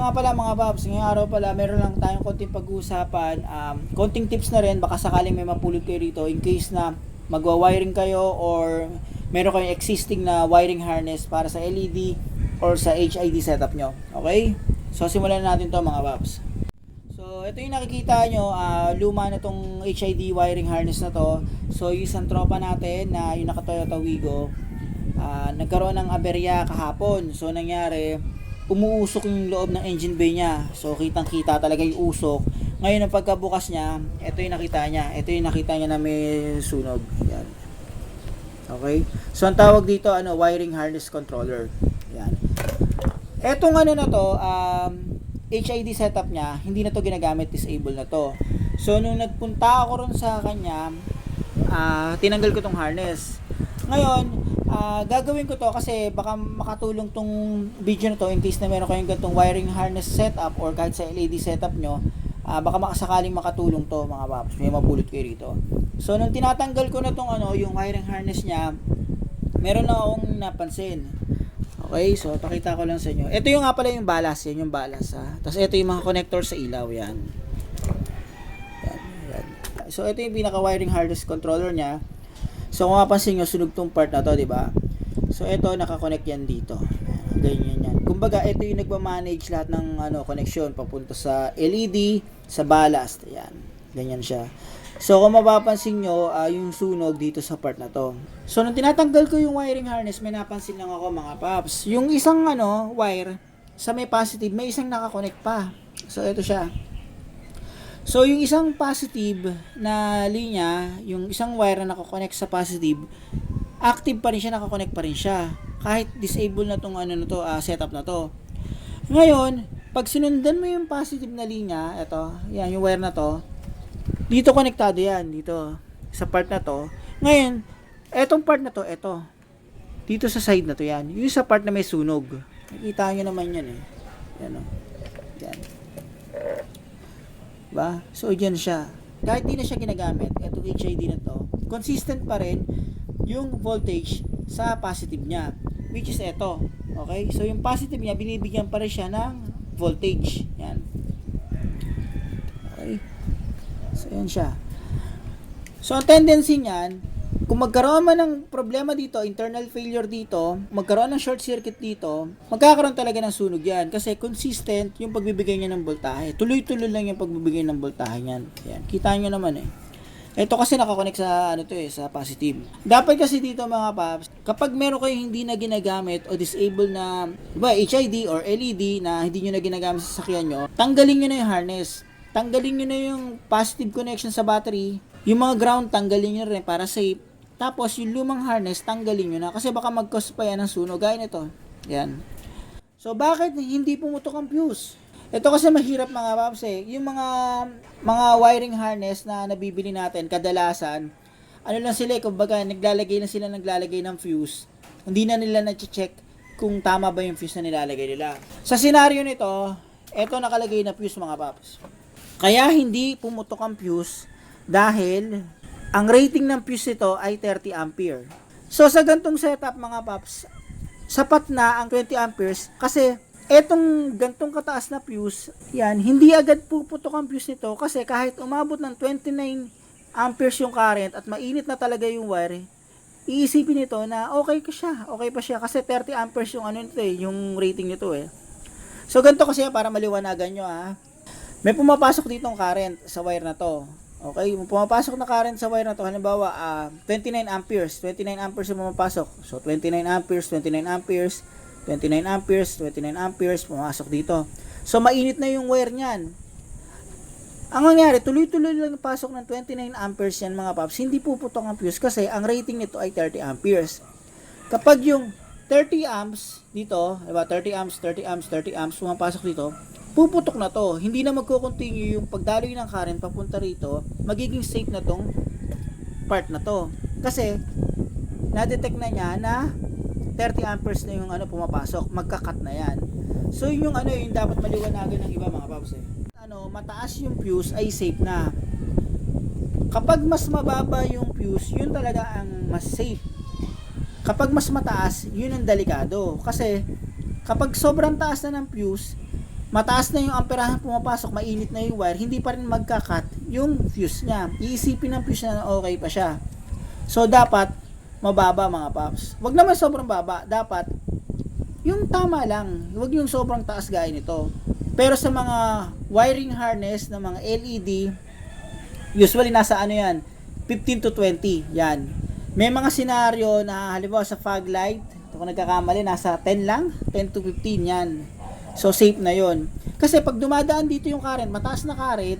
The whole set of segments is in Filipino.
nga pala mga paps, ngayong araw pala meron lang tayong konting pag-uusapan, konting tips na rin, baka sakaling may mapulot kayo rito in case na magwa-wiring kayo or meron kayong existing na wiring harness para sa LED or sa HID setup nyo. Okay? So simulan natin to mga paps. So ito yung nakikita nyo, luma na tong HID wiring harness na to. So yung isang tropa natin na yung naka-Toyota Wigo, nagkaroon ng aberya kahapon. So nangyari, umuusok yung loob ng engine bay niya. So kitang kita talaga yung usok. Ngayon ang pagkabukas niya, ito yung nakita niya. Ito yung nakita niya na may sunog. Yan. Okay? So ang tawag dito, wiring harness controller. Yan. Etong na to, HID setup niya, hindi na to ginagamit, disable na to. So nung nagpunta ako ron sa kanya, tinanggal ko tong harness. Ngayon, gagawin ko to kasi baka makatulong tong video na to in case na meron kayong ganitong wiring harness setup or kahit sa LED setup nyo, baka makasakaling makatulong to mga paps, may mapulot kayo rito. So nung tinatanggal ko na tong yung wiring harness niya, meron na akong napansin. Okay, so pakita ko lang sa inyo. Ito yung nga pala yung balas, yan yung balas ha. Tapos ito yung mga connector sa ilaw, yan. Yan. So ito yung pinaka wiring harness controller niya. So kung mapansin nyo, sunog tong part na to, di ba? So ito, nakakonect yan dito. Ganyan yan. Kumbaga, ito yung nagmamanage lahat ng connection papunta sa LED, sa ballast. Yan. Ganyan siya. So kung mapapansin nyo, yung sunog dito sa part na to. So nung tinatanggal ko yung wiring harness, may napansin lang ako mga paps. Yung isang wire, sa may positive, may isang nakakonect pa. So ito siya. So, yung isang positive na linya, yung isang wire na nakakonect sa positive, active pa rin siya, nakakonect pa rin siya. Kahit disable na tong setup na to. Ngayon, pag sinundan mo yung positive na linya, ito, yan, yung wire na to, dito konektado yan, dito, sa part na to. Ngayon, etong part na to, ito, dito sa side na to yan, yung sa part na may sunog. Nakita nyo naman yan eh. Yan o. Yan. Ba? So, dyan siya. Kahit di na siya ginagamit, itong HID na to, consistent pa rin yung voltage sa positive niya, which is ito. Okay? So, yung positive niya, binibigyan pa rin siya ng voltage. Yan. Okay? So, yan siya. So, ang tendency niyan, kung magkaroon man ng problema dito, internal failure dito, magkaroon ng short circuit dito, magkakaroon talaga ng sunog yan. Kasi consistent yung pagbibigay niya ng voltahe. Tuloy-tuloy lang yung pagbibigay ng voltahe niyan. Yan. Kita nyo naman eh. Ito kasi nakakonect sa sa positive. Dapat kasi dito mga paps, kapag meron kayong hindi na ginagamit o disable na HID or LED na hindi nyo na ginagamit sa sasakyan nyo, tanggalin nyo na yung harness. Tanggalin nyo na yung positive connection sa battery. Yung mga ground, tanggalin nyo rin para safe. Tapos, yung lumang harness, tanggalin nyo na. Kasi baka mag-cause pa yan ng sunog. Gaya nito. Yan. So, bakit hindi pumutok ang fuse? Ito kasi mahirap mga paps eh. Yung mga wiring harness na nabibili natin, kadalasan, lang sila kumbaga, naglalagay ng fuse. Hindi na nila na-check kung tama ba yung fuse na nilalagay nila. Sa senaryo nito, ito nakalagay na fuse mga paps. Kaya hindi pumutok ang fuse dahil ang rating ng fuse nito ay 30 ampere. So sa gantong setup mga paps, sapat na ang 20 amperes kasi etong gantong kataas na fuse, yan, hindi agad puputok ang fuse nito kasi kahit umabot ng 29 amperes yung current at mainit na talaga yung wire, iisipin nito na okay pa siya kasi 30 amperes yung yung rating nito eh. So ganito kasi para maliwanagan nyo may pumapasok ditong current sa wire na to. Okay, pumapasok na current sa wire na to, halimbawa 29 amperes yung pumapasok. So 29 amperes, 29 amperes, 29 amperes, 29 amperes pumasok dito. So mainit na yung wire niyan. Ang nangyari, tuloy-tuloy lang pasok ng 29 amperes yan mga paps, hindi puputok ang fuse kasi ang rating nito ay 30 amperes. Kapag yung 30 amps dito, diba, 30 amps pumapasok dito, puputok na to. Hindi na magko-continue yung pagdaloy ng current papunta rito. Magiging safe na tong part na to. Kasi, na-detect na niya na 30 amperes na yung pumapasok. Magka-cut na yan. So, yung yung dapat maliwanagan ng iba mga paps eh. Mataas yung fuse ay safe na. Kapag mas mababa yung fuse, yun talaga ang mas safe. Kapag mas mataas, yun ang delikado. Kasi, kapag sobrang taas na ng fuse, mataas na yung amperahe pumapasok, mainit na yung wire, hindi pa rin magka-cut yung fuse niya. Iisipin ng fuse na okay pa siya. So, dapat mababa mga paps. Wag naman sobrang baba. Dapat yung tama lang. Wag yung sobrang taas gaya nito. Pero sa mga wiring harness ng mga LED, usually nasa ano yan, 15 to 20. Yan. May mga senaryo na halimbawa sa fog light, kung nagkakamali, nasa 10 lang, 10 to 15 yan. So, safe na yon. Kasi pag dumadaan dito yung current, mataas na current,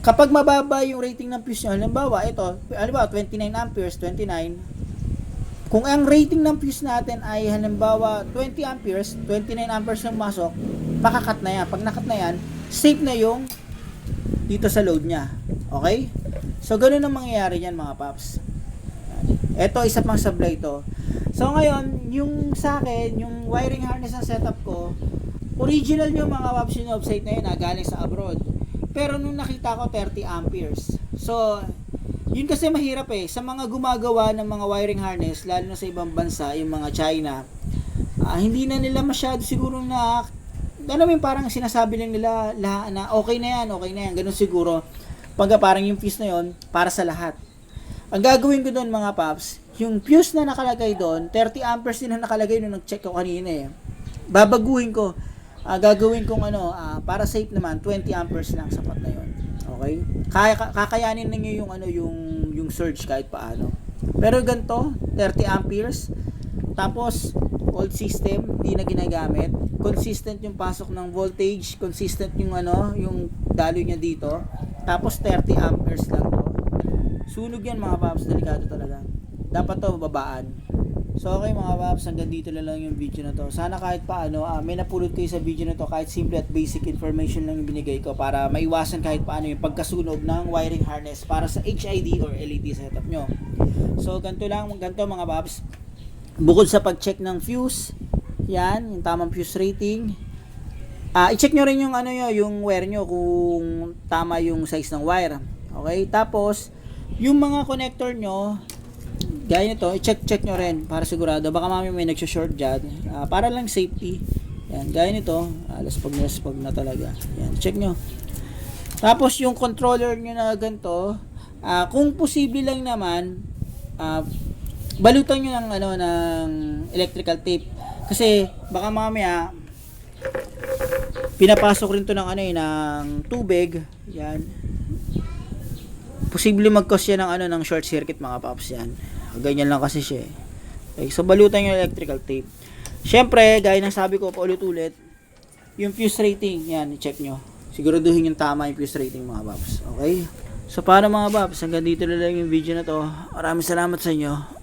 kapag mababa yung rating ng fuse nyo, halimbawa, ito, halimbawa, 29 amperes, 29, kung ang rating ng fuse natin ay halimbawa 20 amperes, 29 amperes yung masok, makakat na yan. Pag nakat na yan, safe na yung dito sa load niya. Okay? So, ganun ang mangyayari yan mga paps. Ito, isa pang sablay ito. So, ngayon, yung sa akin, yung wiring harness ng setup ko, original yung mga paps yung website na yun, galing sa abroad. Pero nung nakita ko, 30 amperes. So, yun kasi mahirap eh. Sa mga gumagawa ng mga wiring harness, lalo na sa ibang bansa, yung mga China, hindi na nila masyado siguro na, ano yung parang sinasabi lang nila na okay na yan, ganun siguro. Pagka parang yung fuse na yon para sa lahat. Ang gagawin ko doon mga paps, yung fuse na nakalagay doon, 30 amperes din na nakalagay nung nag-check ko kanina eh. Babaguhin ko. Gagawin kong para safe naman, 20 amperes lang, sapat na yon. Okay? Kakayanin na nyo yung surge kahit paano. Pero ganito, 30 amperes, tapos old system, hindi na ginagamit. Consistent yung pasok ng voltage, consistent yung yung daloy niya dito. Tapos 30 amperes lang to. Sunog yan mga paps, delikado talaga. Dapat to babaan. So okay mga paps, hanggang dito na lang yung video na to. Sana kahit paano, may napulot kayo sa video na to, kahit simple at basic information lang yung binigay ko para maiwasan kahit paano yung pagkasunog ng wiring harness para sa HID or LED setup nyo. So ganito mga paps. Bukod sa pag-check ng fuse, yan, yung tamang fuse rating. I-check nyo rin yung yung wire nyo kung tama yung size ng wire. Okay? Tapos, yung mga connector nyo, gaya nito, i-check nyo rin para sigurado. Baka mamaya may nag-short dyan. Para lang safety. Yan, gaya nito, laspag na talaga. Yan, check nyo. Tapos, yung controller nyo na ganito, kung posible lang naman, balutan nyo ng electrical tape. Kasi, baka mamaya, pinapasok rin to ng tubig. Yan. Posible mag-cause yan ng short circuit mga paps yan. Ganyan lang kasi siya eh. Okay, so balutan yung electrical tape. Syempre, gaya ng sabi ko paulit-ulit, yung fuse rating, yan, i-check nyo. Siguraduhin yung tama yung fuse rating mga paps. Okay? So paano mga paps, hanggang dito na lang yung video na to. Maraming salamat sa inyo.